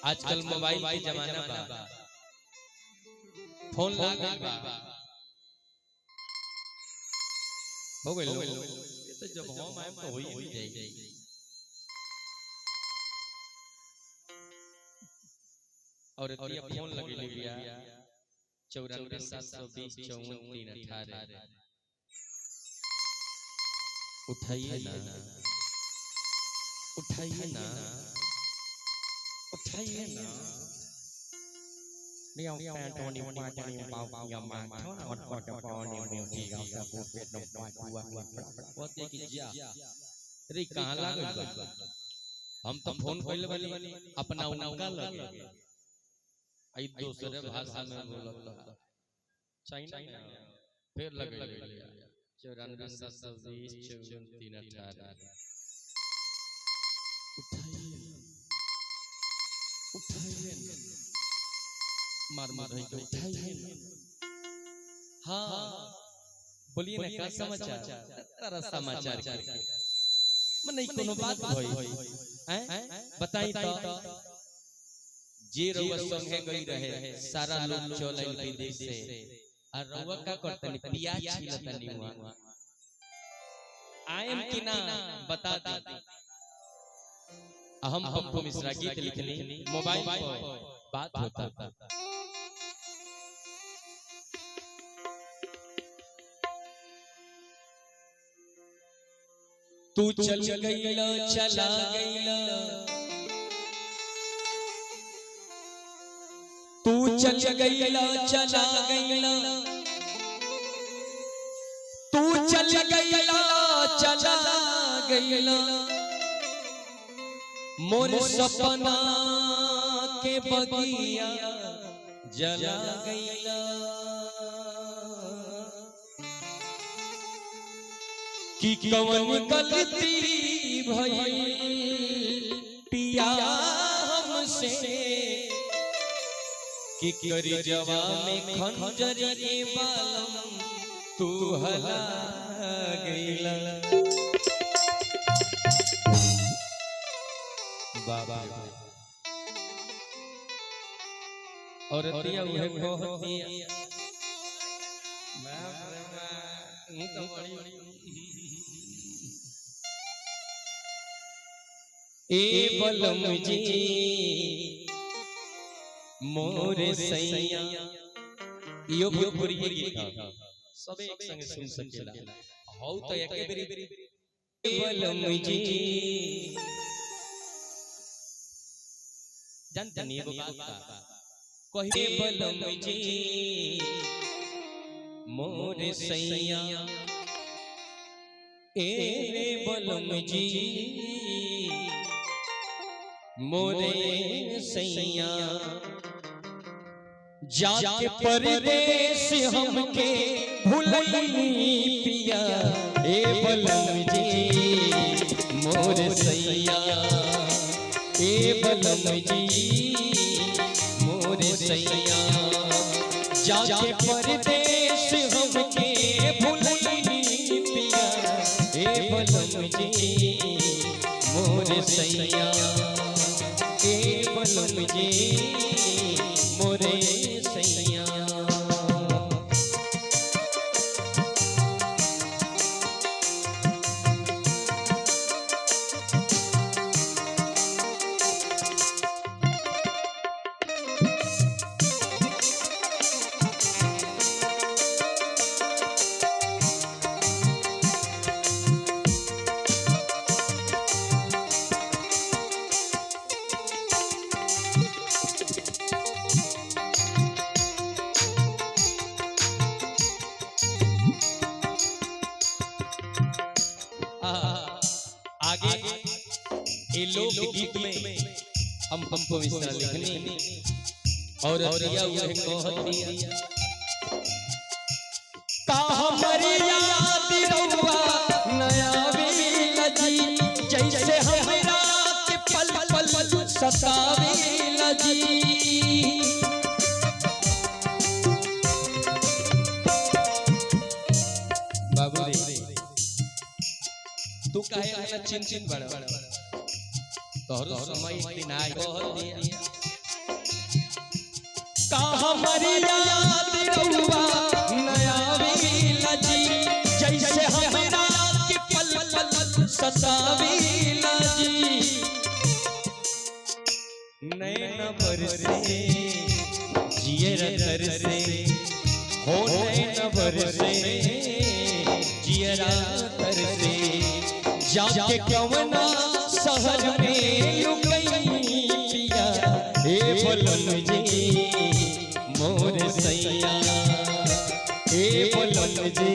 आजकल मोबाइल के जमाना बा, फोन लागा बा हो गइल। ये तो जब हम आए तो होई जाई। और ये फोन लगेले बिया 94 720 54 318। उठाइए ना, उठाइए ना, उठाइए ना। नहीं आओ पैंटोनी पाटनी बाव या मां और पट पानी मोटी गांव का पेट नो पाटुआ ओते की जा रे कहां लागल बा। हम तो फोन कइले बानी अपना उनका लगे आई दूसरे भाषा में बोलता चाइना में फिर लगे 94 720 54 318। उठाइए मार मार है तो उठाइए। हाँ बोलिए ना क्या समाचार तारा समाचार करके मन नहीं कोनो बात होई हैं बताई तो जे रउआ संगे गई रहे सारा लोग चलल विदेश से और रउआ का करतनी प्याज छिलतनी हुआ आएम कि ना बता दे। हम पप्पू मिश्रा गीत लिखनी मोबाइल पर बात होता। तू चल गईला चला गईला, तू चल गईला चला गईला, तू चल गईला चला गईला। मोर सपना के बगिया जला गईला। कि कवन गलती भइल पिया हमसे कि करी जवा में खंजर के बालम तू हला गईला। बाबा और तिया उहे कहतिया मैं तो बड़ी ए बलम जी मोरे सैया। यो भोजपुरी गीत सब एक संग सुन सकेला हौ तो एके बेरी ए बलम जी जानतनी एगो बात कहि बलम जी मोरे सैया। ए बलम जी मोरे सैया जाके परदेश हमके भुलैनी पिया। ए बलम जी मोरे सैया, ए बलम जी मोरे सैया जाके परदेश हमके भुलैनी पिया। ए बलम जी मोरे सैया, ए बलम जी मोरे सैया। आगे ये लोग गीत में हम पप्पू मिश्रा लिखनी और दिया हुए कहतिया का हमारी याद रउआ नया भी लजी सतावेला जी। बाबू रे तू काहे अपना चिंतित बड़ा तोहरो समय दिन आए का हमारी याद रउआ नया वेला जी जैसे हमरा के पल पल सतावेला जी। नैन बरसे जियर तरसे हो नैन बरसे जियरा तरसे जाके कवना शहर में लुकई पिया हे बलम जी मोर सैया हे बलम जी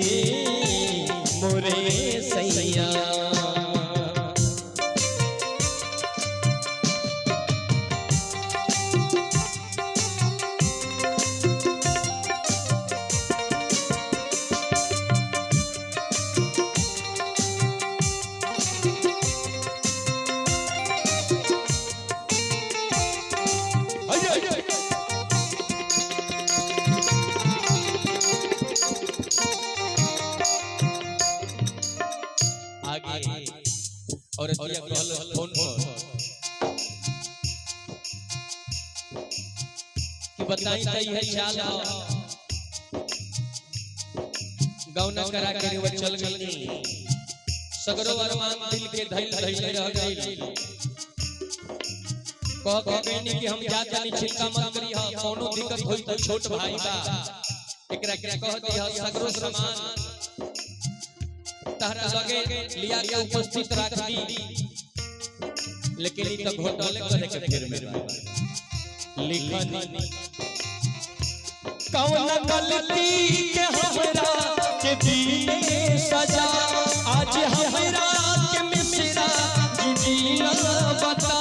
मोरे सैया। और दिया कहल फोन पर कि बताई तई है चाल गौना करा के वो चल गई सगरो अरमान दिल के धइल धइल रह गई कह के कहनी कि हम जात नहीं चिंता मत करी हा कोनो दिक्कत होई तो छोट भाई बा एकरा के कह दी हा सगरो सामान तहरा लगे लिया के उपस्थित रख दी लेकिन ई तो घोटाले करे के फिर में लिखनी कौन गलती के हमरा के दीने सजा आज हमरा के मिसरा जीना बता।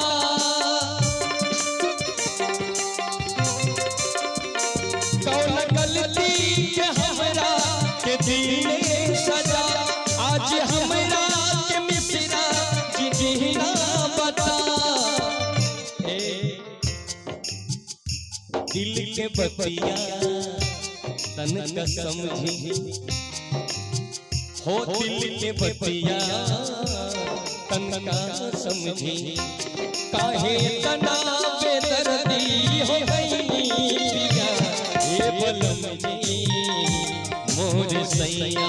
कौन गलती के हमरा के दीने सजा आज हमरा के मिसरा जीना बता। दिल के बतिया तन का समझी हो दिल के बतिया तन का समझी काहे तना बेदर्दी हो गई पिया हे बलम जी मोर सैया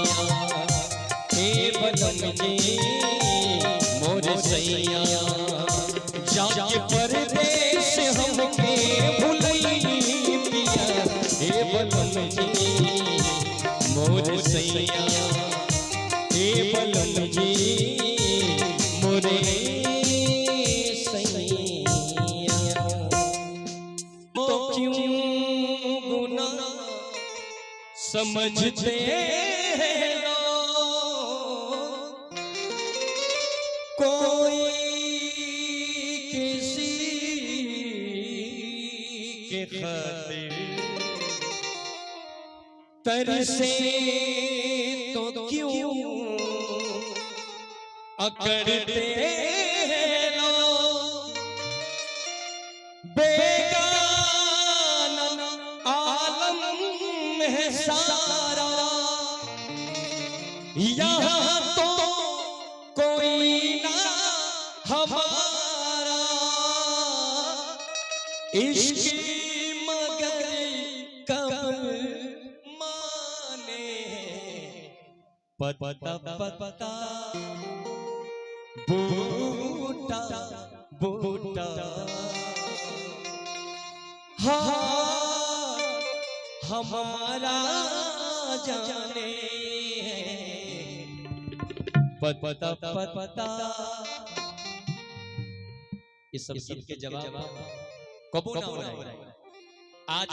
हे बलम जी मोर सैया जाके परदेश हमके भुलई पिया हे बलम जी मोर सैया हे बलम जी मोरे सैया। तो क्यों गुना समझते हो कोई किसी के खातिर तरसे तो क्यों अकड़ते लो बेगाना आलम है सारा यहाँ तो कोई ना हमारा इश्क मगर कब माने पता पता बूटा बूटा हाँ हमारा जाने पता पता इस सब के जवाब कबो ना हो आज